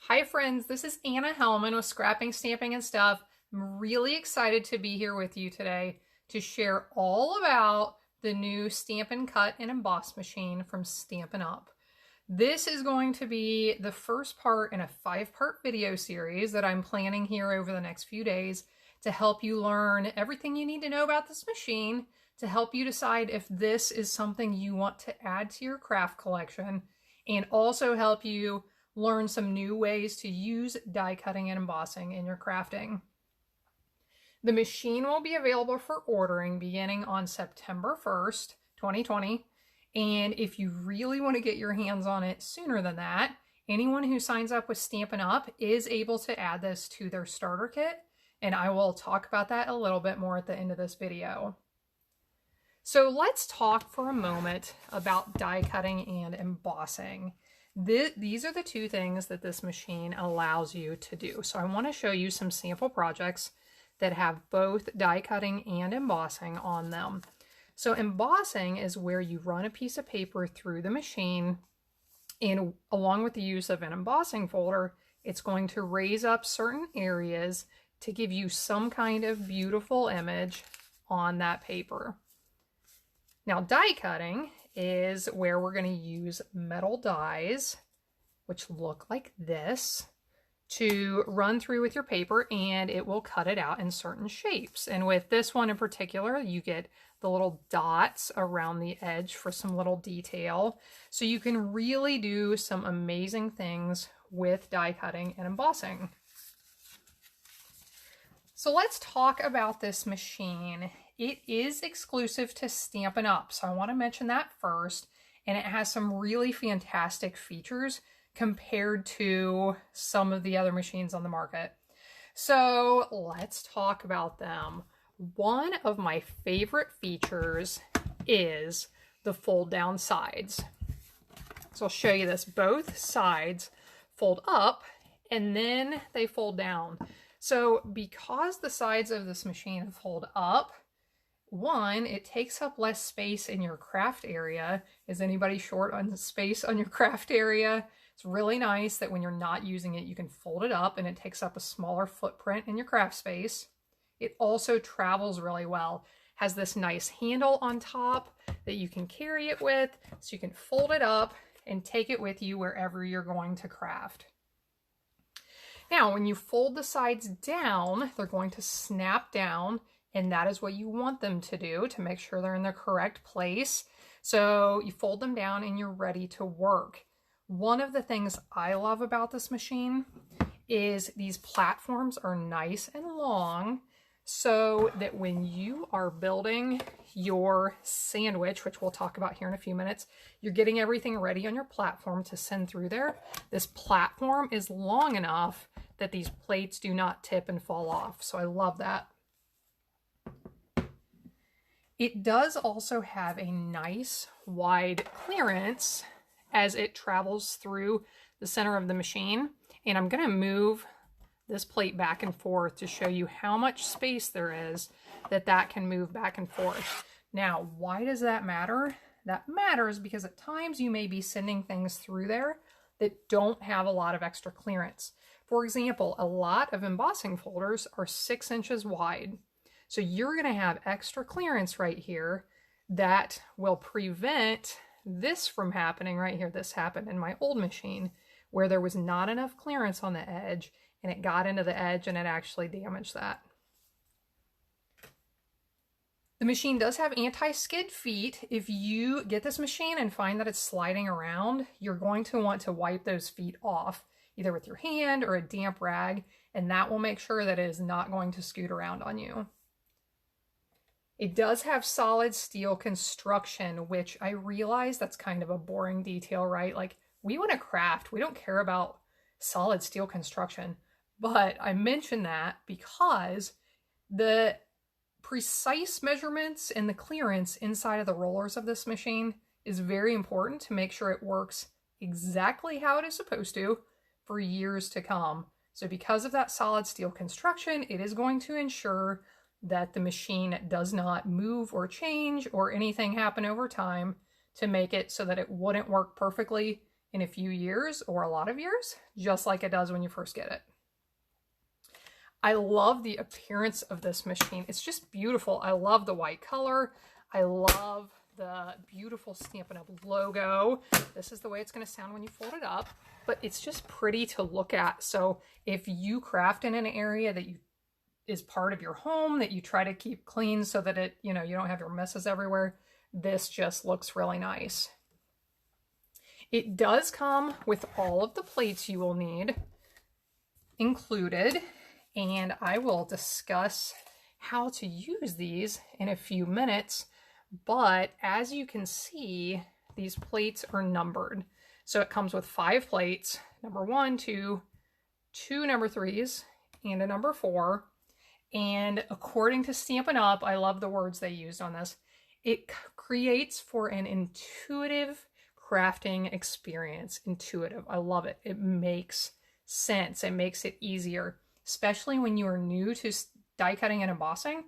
Hi friends, this is Anna Hellman with Scrapping, Stamping, and Stuff. I'm really excited to be here with you today to share all about the new Stampin' Cut and Emboss machine from Stampin' Up. This is going to be the first part in a 5-part video series that I'm planning here over the next few days to help you learn everything you need to know about this machine, to help you decide if this is something you want to add to your craft collection, and also help you learn some new ways to use die cutting and embossing in your crafting. The machine will be available for ordering beginning on September 1st, 2020. And if you really want to get your hands on it sooner than that, anyone who signs up with Stampin' Up is able to add this to their starter kit. And I will talk about that a little bit more at the end of this video. So let's talk for a moment about die cutting and embossing. These are the two things that this machine allows you to do. So I want to show you some sample projects that have both die cutting and embossing on them. So embossing is where you run a piece of paper through the machine, and along with the use of an embossing folder, it's going to raise up certain areas to give you some kind of beautiful image on that paper. Now, die cutting is where we're going to use metal dies, which look like this, to run through with your paper, and it will cut it out in certain shapes. And with this one in particular, you get the little dots around the edge for some little detail. So you can really do some amazing things with die cutting and embossing. So let's talk about this machine. It is exclusive to Stampin' Up, so I want to mention that first, and it has some really fantastic features compared to some of the other machines on the market. So let's talk about them. One of my favorite features is the fold down sides. So I'll show you this. Both sides fold up and then they fold down. So because the sides of this machine fold up, one, it takes up less space in your craft area. Is anybody short on space on your craft area? It's really nice that when you're not using it, you can fold it up and it takes up a smaller footprint in your craft space. It also travels really well. Has this nice handle on top that you can carry it with, so you can fold it up and take it with you wherever you're going to craft. Now, when you fold the sides down, they're going to snap down, and that is what you want them to do to make sure they're in the correct place. So you fold them down and you're ready to work. One of the things I love about this machine is these platforms are nice and long, so that when you are building your sandwich, which we'll talk about here in a few minutes, you're getting everything ready on your platform to send through there. This platform is long enough that these plates do not tip and fall off. So I love that. It does also have a nice wide clearance as it travels through the center of the machine. And I'm going to move this plate back and forth to show you how much space there is that can move back and forth. Now, why does that matter? That matters because at times you may be sending things through there that don't have a lot of extra clearance. For example, a lot of embossing folders are 6 inches wide. So you're going to have extra clearance right here that will prevent this from happening right here. This happened in my old machine where there was not enough clearance on the edge, and it got into the edge and it actually damaged that. The machine does have anti-skid feet. If you get this machine and find that it's sliding around, you're going to want to wipe those feet off, either with your hand or a damp rag, and that will make sure that it is not going to scoot around on you. It does have solid steel construction, which I realize that's kind of a boring detail, right? Like, we want to craft, we don't care about solid steel construction. But I mention that because the precise measurements and the clearance inside of the rollers of this machine is very important to make sure it works exactly how it is supposed to for years to come. So because of that solid steel construction, it is going to ensure that the machine does not move or change or anything happen over time to make it so that it wouldn't work perfectly in a few years or a lot of years, just like it does when you first get it. I love the appearance of this machine. It's just beautiful. I love the white color. I love the beautiful Stampin' Up logo. This is the way it's going to sound when you fold it up, but it's just pretty to look at. So if you craft in an area that is part of your home that you try to keep clean so that it, you don't have your messes everywhere, this just looks really nice. It does come with all of the plates you will need included, and I will discuss how to use these in a few minutes. But as you can see, these plates are numbered. So it comes with 5 plates, number 1, 2, 2 number 3s, and a number 4. And according to Stampin' Up, I love the words they used on this, it creates for an intuitive crafting experience. Intuitive. I love it. It makes sense. It makes it easier, especially when you are new to die cutting and embossing.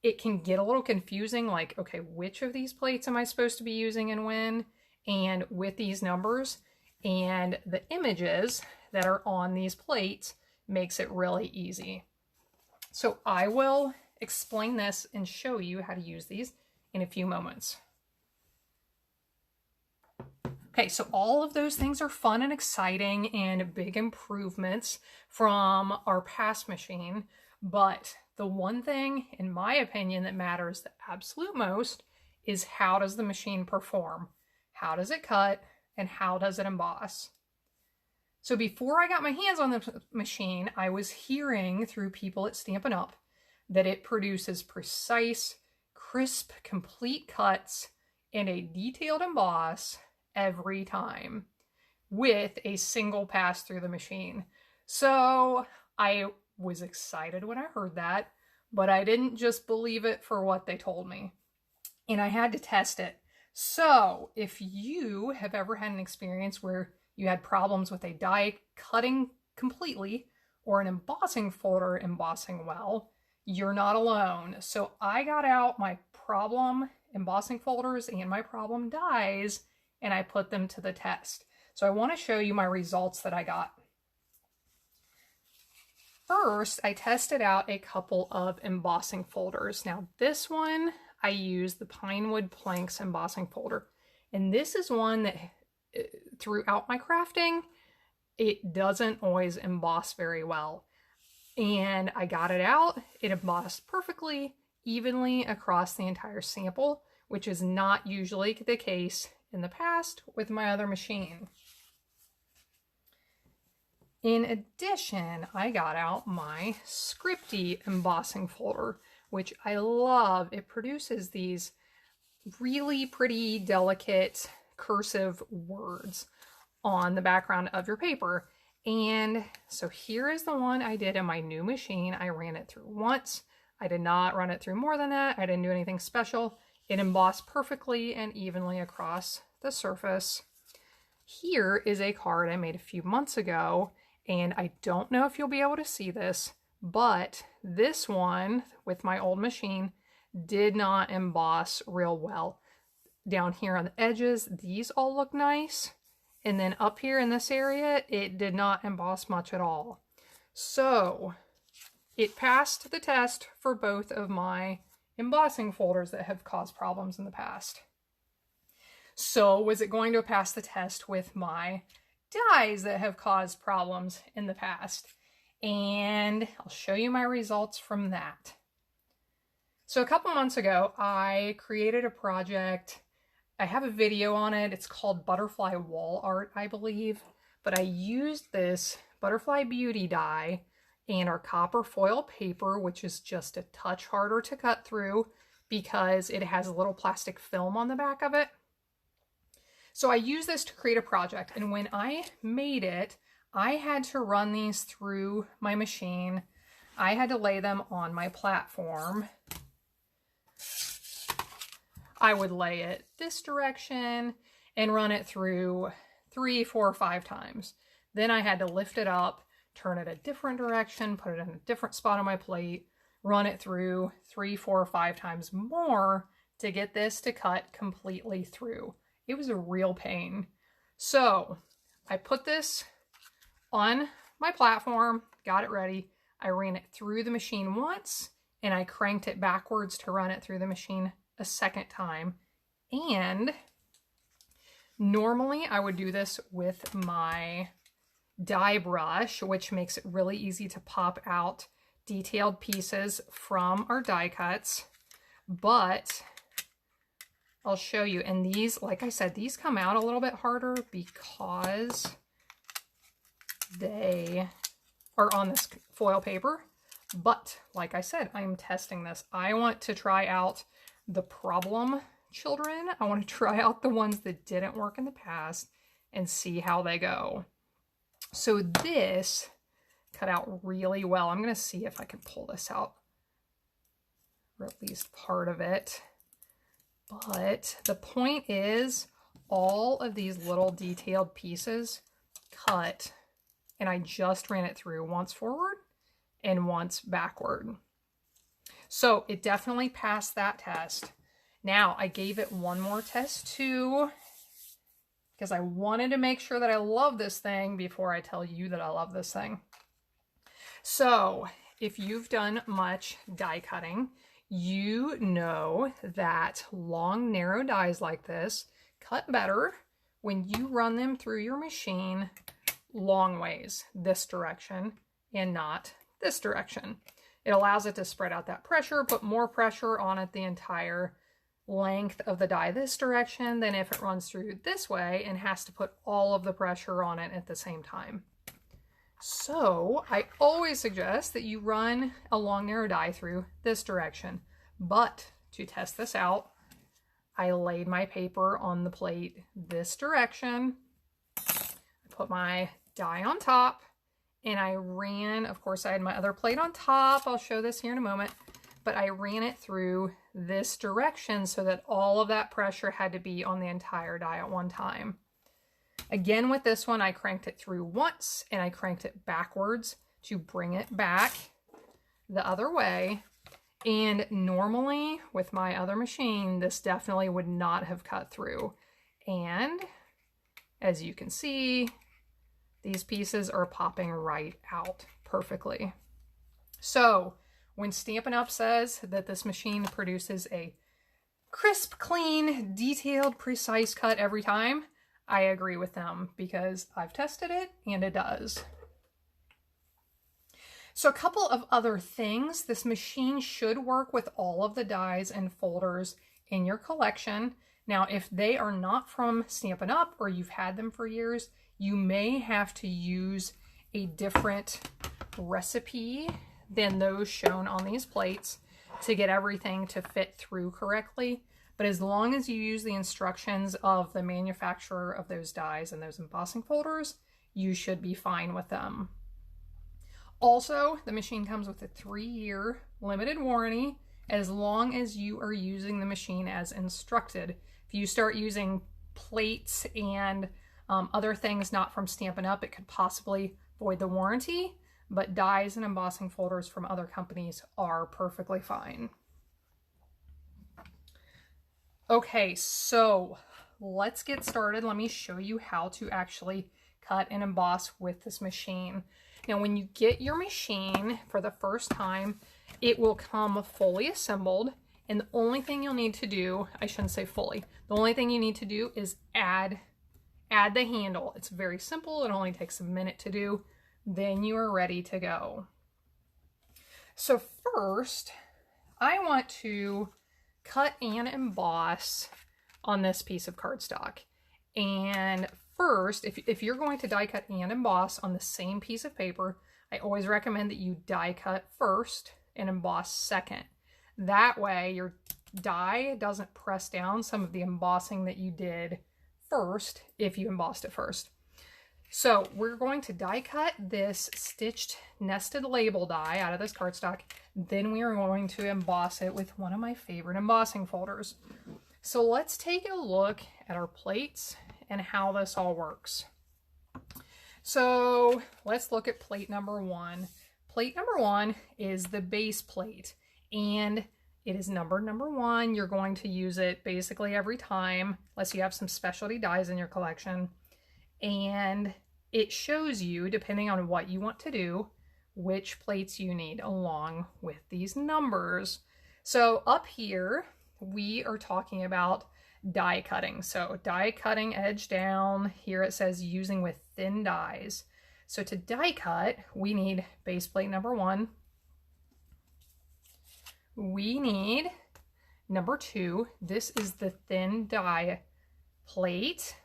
It can get a little confusing, like, okay, which of these plates am I supposed to be using and when? And with these numbers and the images that are on these plates makes it really easy. So I will explain this and show you how to use these in a few moments. Okay, so all of those things are fun and exciting and big improvements from our past machine, but the one thing, in my opinion, that matters the absolute most is how does the machine perform? How does it cut? And how does it emboss? So before I got my hands on the machine, I was hearing through people at Stampin' Up that it produces precise, crisp, complete cuts and a detailed emboss every time with a single pass through the machine. So I was excited when I heard that, but I didn't just believe it for what they told me, and I had to test it. So if you have ever had an experience where you had problems with a die cutting completely or an embossing folder embossing well, you're not alone. So I got out my problem embossing folders and my problem dies, and I put them to the test. So I want to show you my results that I got. First, I tested out a couple of embossing folders. Now this one, I used the Pinewood Planks embossing folder. And this is one that throughout my crafting, it doesn't always emboss very well. And I got it out, it embossed perfectly, evenly across the entire sample, which is not usually the case in the past with my other machine. In addition, I got out my Scripty embossing folder, which I love. It produces these really pretty, delicate, cursive words on the background of your paper. And so here is the one I did in my new machine. I ran it through once. I did not run it through more than that. I didn't do anything special. It embossed perfectly and evenly across the surface. Here is a card I made a few months ago, and I don't know if you'll be able to see this, but this one with my old machine did not emboss real well. Down here on the edges, these all look nice. And then up here in this area, it did not emboss much at all. So it passed the test for both of my embossing folders that have caused problems in the past. So was it going to pass the test with my dies that have caused problems in the past? And I'll show you my results from that. So a couple months ago, I created a project. I have a video on it. It's called Butterfly Wall Art, I believe. But I used this Butterfly Beauty die and our copper foil paper, which is just a touch harder to cut through because it has a little plastic film on the back of it. So I used this to create a project, and when I made it, I had to run these through my machine. I had to lay them on my platform. I would lay it this direction and run it through 3, 4, 5 times. Then I had to lift it up, turn it a different direction, put it in a different spot on my plate, run it through 3, 4, 5 times more to get this to cut completely through. It was a real pain. So I put this on my platform, got it ready. I ran it through the machine once, and I cranked it backwards to run it through the machine a second time. And normally I would do this with my die brush, which makes it really easy to pop out detailed pieces from our die cuts. But I'll show you. And these, like I said, these come out a little bit harder because they are on this foil paper. But like I said, I'm testing this. I want to try out the problem children. I want to try out the ones that didn't work in the past and see how they go. So this cut out really well. I'm going to see if I can pull this out, or at least part of it. But the point is, all of these little detailed pieces cut, and I just ran it through once forward and once backward. So it definitely passed that test. Now I gave it one more test too, because I wanted to make sure that I love this thing before I tell you that I love this thing. So if you've done much die cutting, you know that long, narrow dies like this cut better when you run them through your machine long ways, this direction and not this direction. It allows it to spread out that pressure, put more pressure on it the entire length of the die this direction than if it runs through this way and has to put all of the pressure on it at the same time. So I always suggest that you run a long narrow die through this direction. But to test this out, I laid my paper on the plate this direction. I put my die on top and I ran, of course I had my other plate on top. I'll show this here in a moment, but I ran it through this direction so that all of that pressure had to be on the entire die at one time. Again, with this one, I cranked it through once and I cranked it backwards to bring it back the other way. And normally with my other machine, this definitely would not have cut through. And as you can see, these pieces are popping right out perfectly. So when Stampin' Up! Says that this machine produces a crisp, clean, detailed, precise cut every time, I agree with them because I've tested it and it does. So a couple of other things. This machine should work with all of the dies and folders in your collection. Now, if they are not from Stampin' Up! Or you've had them for years, you may have to use a different recipe than those shown on these plates to get everything to fit through correctly. But as long as you use the instructions of the manufacturer of those dies and those embossing folders, you should be fine with them. Also, the machine comes with a 3-year limited warranty as long as you are using the machine as instructed. If you start using plates and other things not from Stampin' Up!, it could possibly void the warranty, but dies and embossing folders from other companies are perfectly fine. Okay, so let's get started. Let me show you how to actually cut and emboss with this machine. Now, when you get your machine for the first time, it will come fully assembled, and the only thing you'll need to do, I shouldn't say fully, the only thing you need to do is add the handle. It's very simple. It only takes a minute to do. Then you are ready to go. So first, I want to cut and emboss on this piece of cardstock. And first, if you're going to die cut and emboss on the same piece of paper, I always recommend that you die cut first and emboss second. That way your die doesn't press down some of the embossing that you did first if you embossed it first. So we're going to die cut this stitched nested label die out of this cardstock. Then we are going to emboss it with one of my favorite embossing folders. So let's take a look at our plates and how this all works. So let's look at plate number 1. Plate number 1 is the base plate, and it is numbered number 1. You're going to use it basically every time, unless you have some specialty dies in your collection. and it shows you, depending on what you want to do, which plates you need along with these numbers. So up here, we are talking about die cutting. So die cutting edge down. Here it says using with thin dies. So to die cut, we need base plate number 1. We need number 2. This is the thin die plate.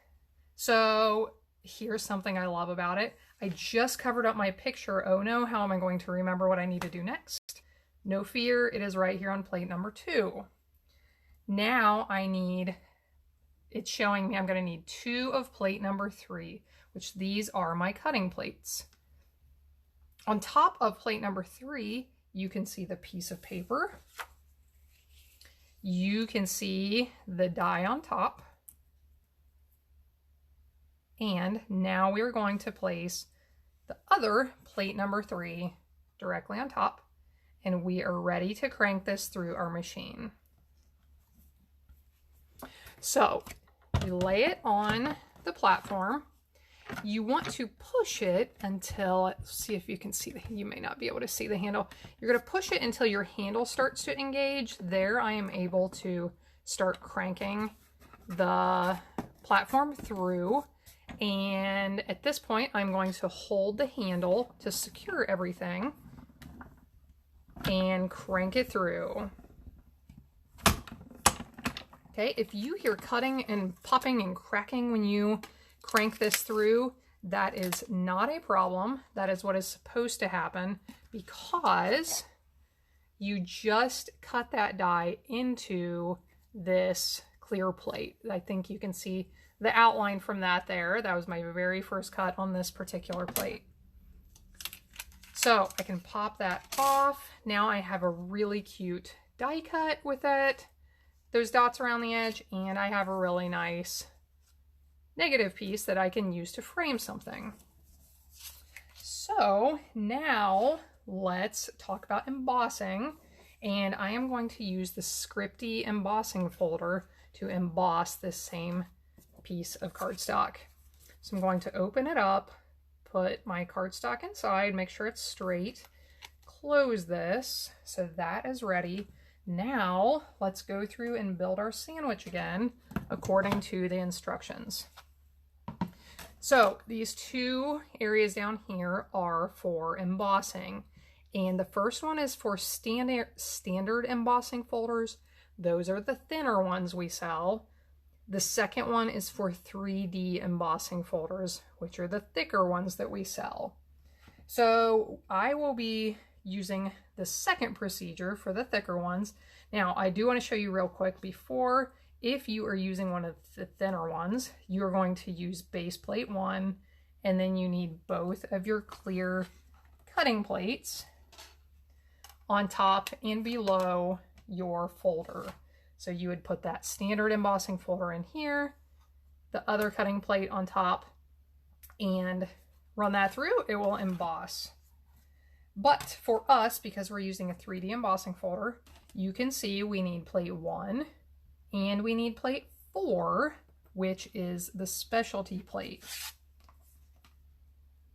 So here's something I love about it. I just covered up my picture. Oh no, how am I going to remember what I need to do next? No fear, it is right here on plate number 2. Now it's showing me I'm going to need 2 of plate number 3, which these are my cutting plates. On top of plate number 3, you can see the piece of paper. You can see the die on top. And now we're going to place the other plate number 3 directly on top, and we are ready to crank this through our machine. So you lay it on the platform. You want to push it until, let's see if you can see, you may not be able to see the handle. You're going to push it until your handle starts to engage. There I am able to start cranking the platform through. And at this point, I'm going to hold the handle to secure everything and crank it through. Okay, if you hear cutting and popping and cracking when you crank this through, that is not a problem. That is what is supposed to happen, because you just cut that die into this clear plate. I think you can see the outline from that there. That was my very first cut on this particular plate. So I can pop that off. Now I have a really cute die cut with it, those dots around the edge, and I have a really nice negative piece that I can use to frame something. So now let's talk about embossing, and I am going to use the Scripty embossing folder to emboss this same piece of cardstock. So I'm going to open it up, put my cardstock inside, make sure it's straight, close this, so that is ready. Now let's go through and build our sandwich again according to the instructions. So these 2 areas down here are for embossing, and the first one is for standard embossing folders. Those are the thinner ones we sell. The second one is for 3D embossing folders, which are the thicker ones that we sell. So I will be using the second procedure for the thicker ones. Now, I do want to show you real quick before, if you are using one of the thinner ones, you are going to use base plate 1, and then you need both of your clear cutting plates on top and below your folder. So you would put that standard embossing folder in here, the other cutting plate on top, and run that through. It will emboss. But for us, because we're using a 3D embossing folder, you can see we need plate 1 and we need plate 4, which is the specialty plate.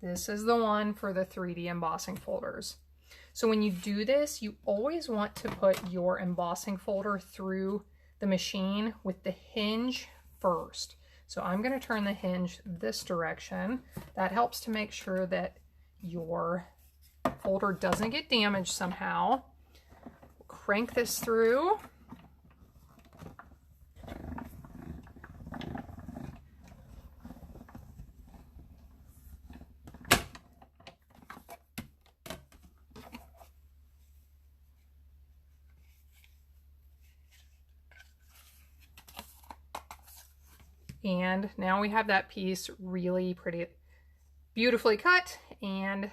This is the one for the 3D embossing folders. So when you do this, you always want to put your embossing folder through the machine with the hinge first. So I'm going to turn the hinge this direction. That helps to make sure that your folder doesn't get damaged somehow. Crank this through. And now we have that piece really pretty, beautifully cut and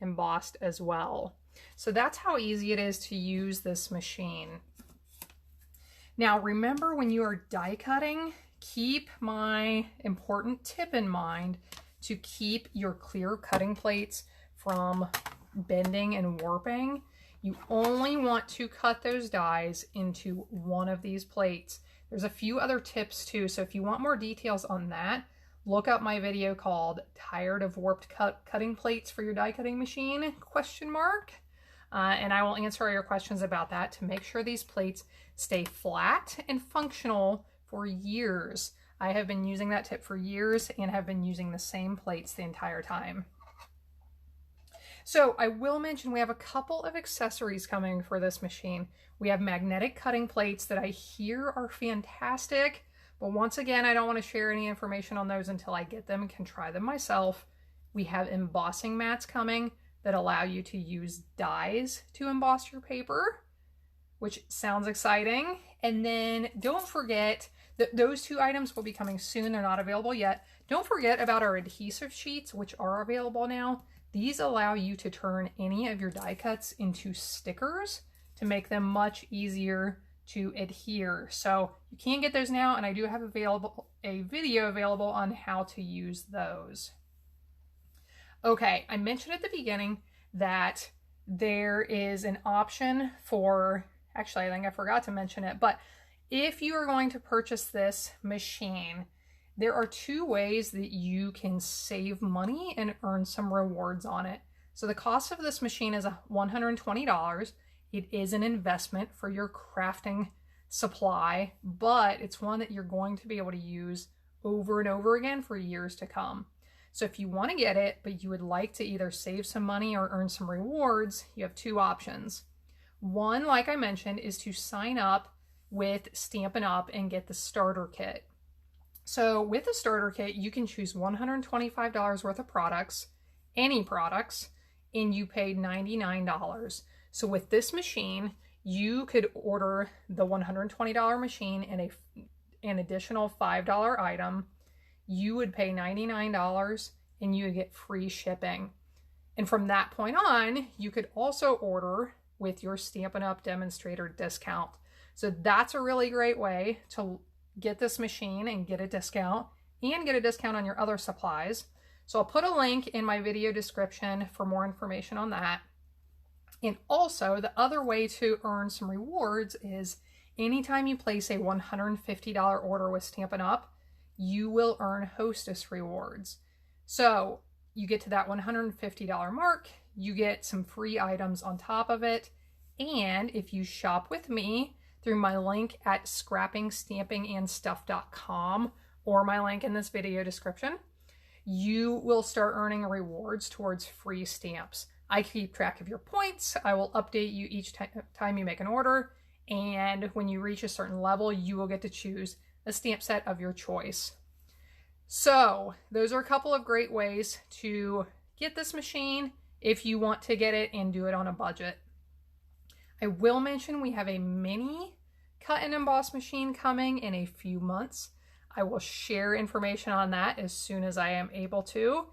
embossed as well. So that's how easy it is to use this machine. Now remember, when you are die cutting, keep my important tip in mind to keep your clear cutting plates from bending and warping. You only want to cut those dies into one of these plates. There's a few other tips too, so if you want more details on that, look up my video called Tired of Warped Cutting Plates for Your Die Cutting Machine? And I will answer all your questions about that to make sure these plates stay flat and functional for years. I have been using that tip for years and have been using the same plates the entire time. So I will mention we have a couple of accessories coming for this machine. We have magnetic cutting plates that I hear are fantastic, but once again, I don't want to share any information on those until I get them and can try them myself. We have embossing mats coming that allow you to use dies to emboss your paper, which sounds exciting. And then don't forget that those two items will be coming soon. They're not available yet. Don't forget about our adhesive sheets, which are available now. These allow you to turn any of your die cuts into stickers to make them much easier to adhere. So you can get those now, and I do have a video available on how to use those. Okay, I mentioned at the beginning that there is an option for, actually I think I forgot to mention it, but if you are going to purchase this machine, there are two ways that you can save money and earn some rewards on it. So the cost of this machine is $120. It is an investment for your crafting supply, but it's one that you're going to be able to use over and over again for years to come. So if you want to get it, but you would like to either save some money or earn some rewards, you have two options. One, like I mentioned, is to sign up with Stampin' Up and get the starter kit. So with the starter kit, you can choose $125 worth of products, any products, and you pay $99. So with this machine, you could order the $120 machine and an additional $5 item. You would pay $99 and you would get free shipping. And from that point on, you could also order with your Stampin' Up demonstrator discount. So that's a really great way to get this machine and get a discount on your other supplies. So I'll put a link in my video description for more information on that. And also the other way to earn some rewards is anytime you place a $150 order with Stampin' Up, you will earn hostess rewards. So you get to that $150 mark, you get some free items on top of it. And if you shop with me through my link at scrappingstampingandstuff.com or my link in this video description, you will start earning rewards towards free stamps. I keep track of your points. I will update you each time you make an order. And when you reach a certain level, you will get to choose a stamp set of your choice. So those are a couple of great ways to get this machine if you want to get it and do it on a budget. I will mention we have a mini cut and emboss machine coming in a few months. I will share information on that as soon as I am able to.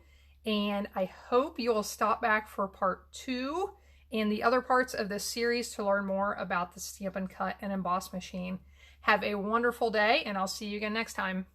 And I hope you will stop back for part 2 and the other parts of this series to learn more about the Stampin' Cut and Emboss machine. Have a wonderful day, and I'll see you again next time.